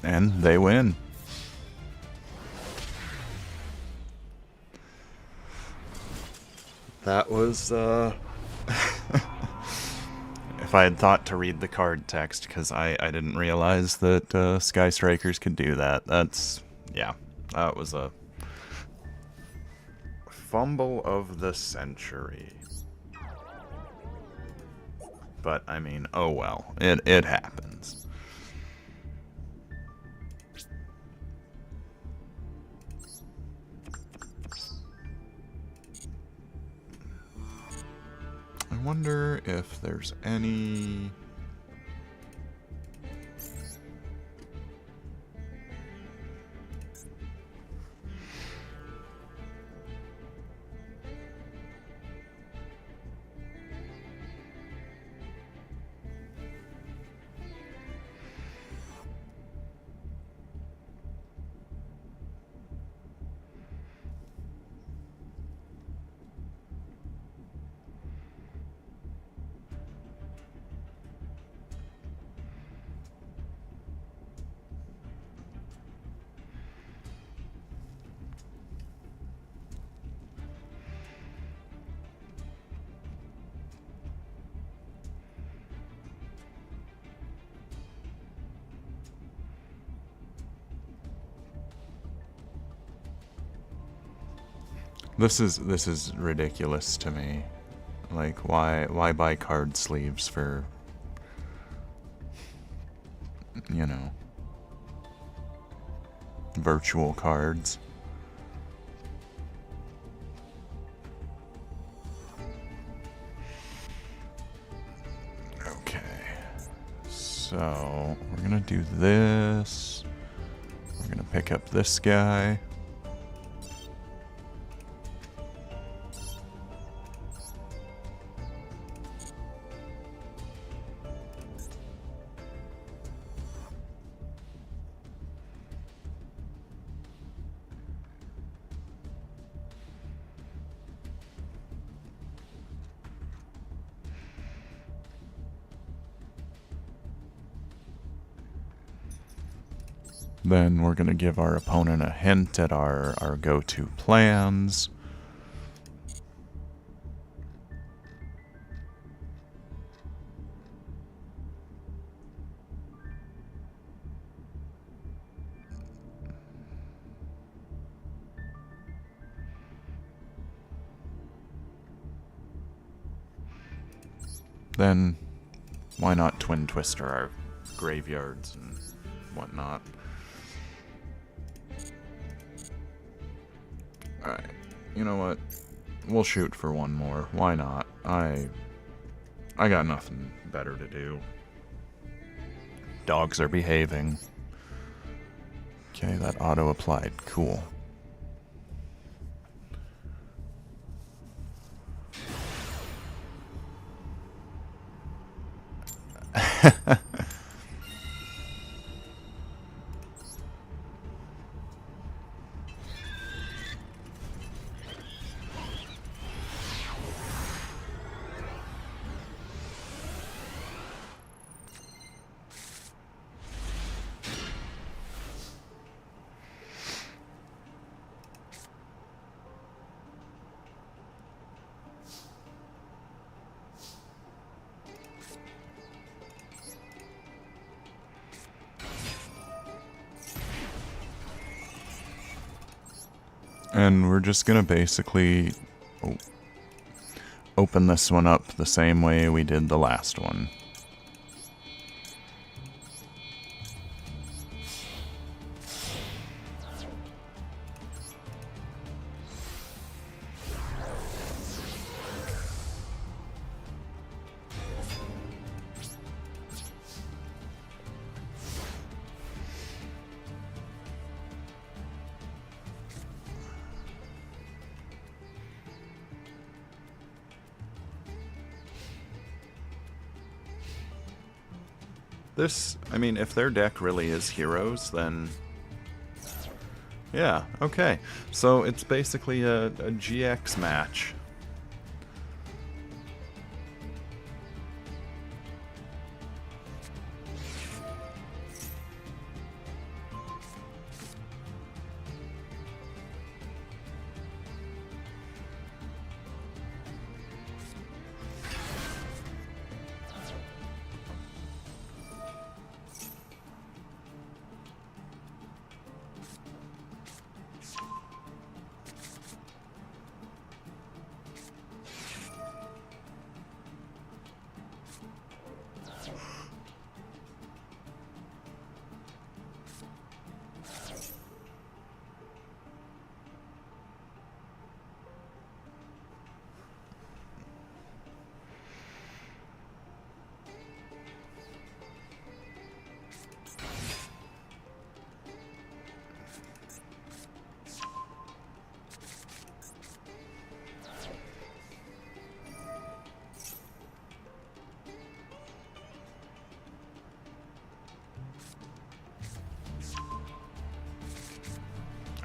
And they win. That was, if I had thought to read the card text, because I didn't realize that Sky Strikers could do that. That's, yeah, that was a fumble of the century. But, I mean, oh well, it happens. I wonder if there's any... This is ridiculous to me. Like, why buy card sleeves for, you know, virtual cards? Okay. So, we're gonna do this. We're gonna pick up this guy. Then we're going to give our opponent a hint at our go-to plans. Then, why not twin twister our graveyards and whatnot? Alright, you know what? We'll shoot for one more. Why not? I got nothing better to do. Dogs are behaving. Okay, that auto-applied. Cool. And we're just gonna basically open this one up the same way we did the last one. This, I mean, if their deck really is heroes, then yeah, okay. So it's basically a GX match.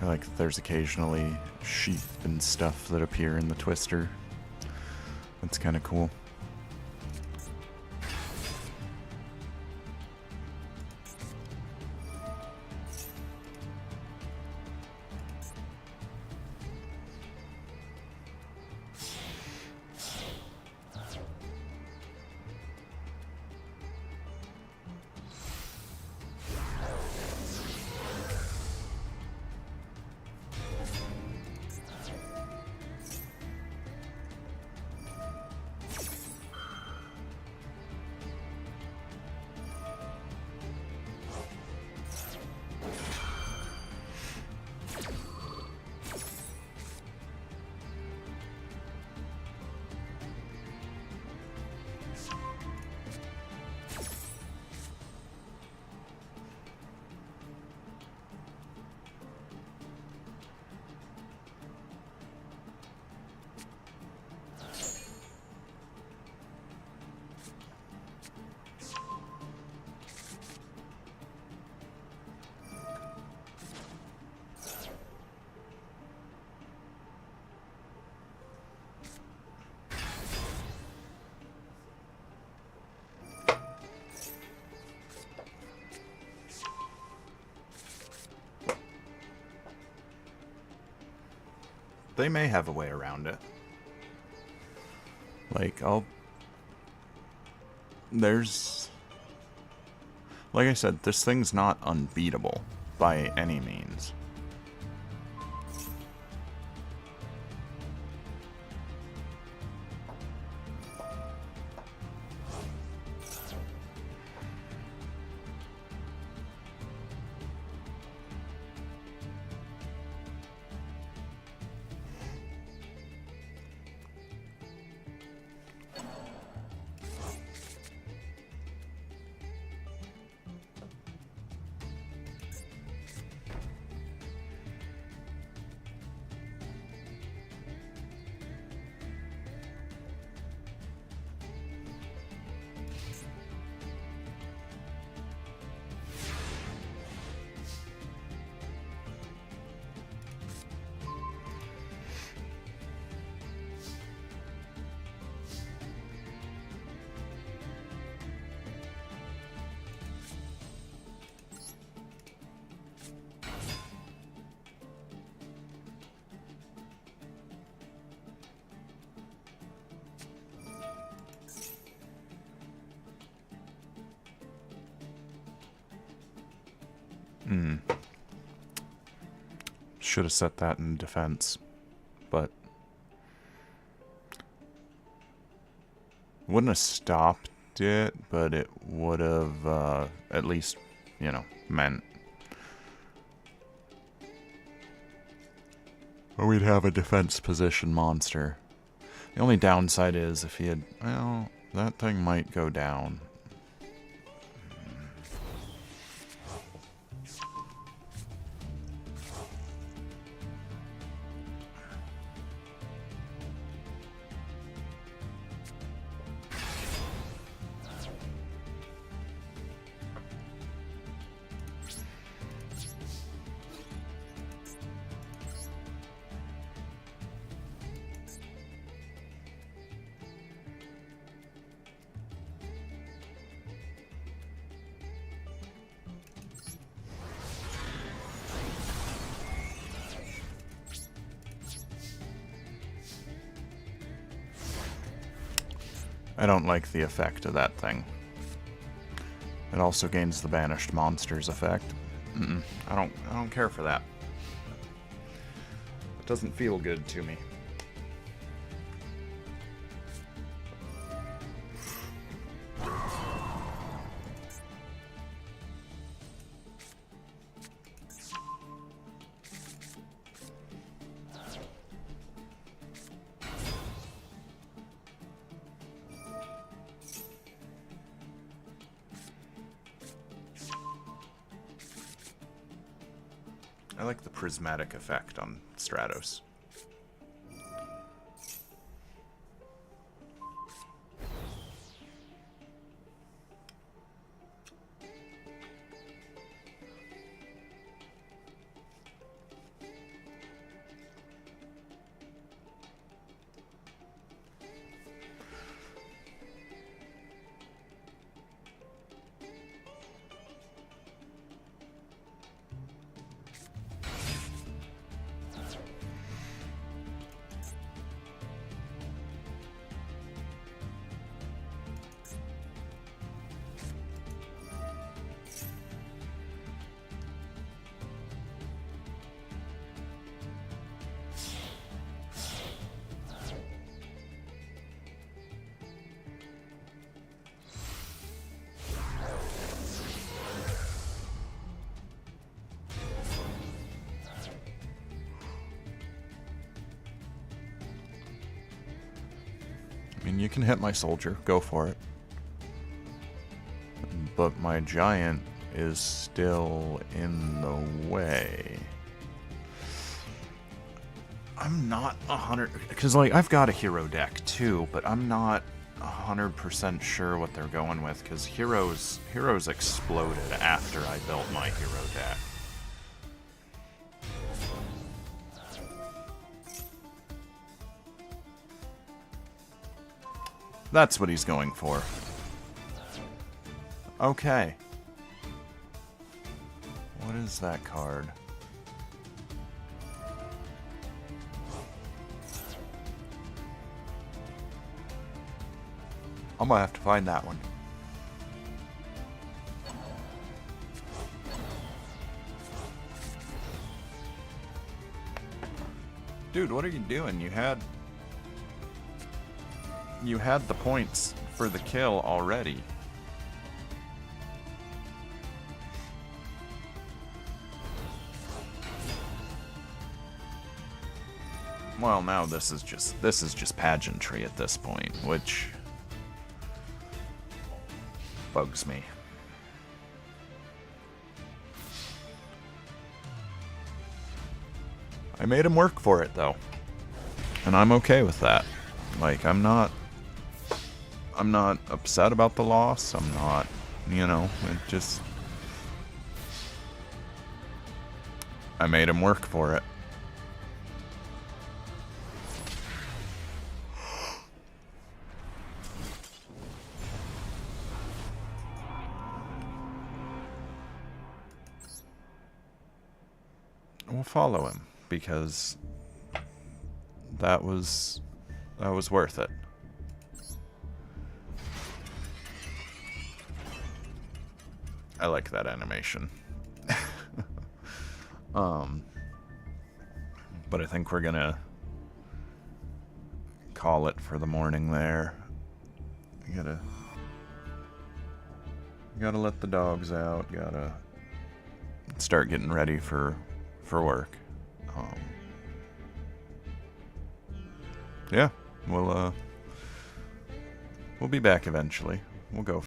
I like that there's occasionally sheath and stuff that appear in the twister. That's kind of cool. they may have a way around it. Like, there's... Like I said, this thing's not unbeatable by any means. Should have set that in defense, but wouldn't have stopped it, but it would have at least, you know, meant we'd have a defense position monster. The only downside is if he had, well, that thing might go down. I don't like the effect of that thing. It also gains the banished monsters effect. I don't care for that. It doesn't feel good to me. I like the prismatic effect on Stratos. I mean, you can hit my soldier, go for it. But my giant is still in the way. I'm not 100... Because, like, I've got a hero deck, too, but I'm not 100% sure what they're going with, because heroes exploded after I built my hero deck. That's what he's going for. Okay. What is that card? I'm gonna have to find that one. Dude, what are you doing? You had the points for the kill already. Well, now this is just pageantry at this point, which bugs me. I made him work for it though. And I'm okay with that. Like, I'm not upset about the loss. I'm not, you know, it just, I made him work for it. We'll follow him because that was worth it. I like that animation. But I think we're gonna call it for the morning there. You gotta let the dogs out, gotta start getting ready for work. Yeah, we'll be back eventually. We'll go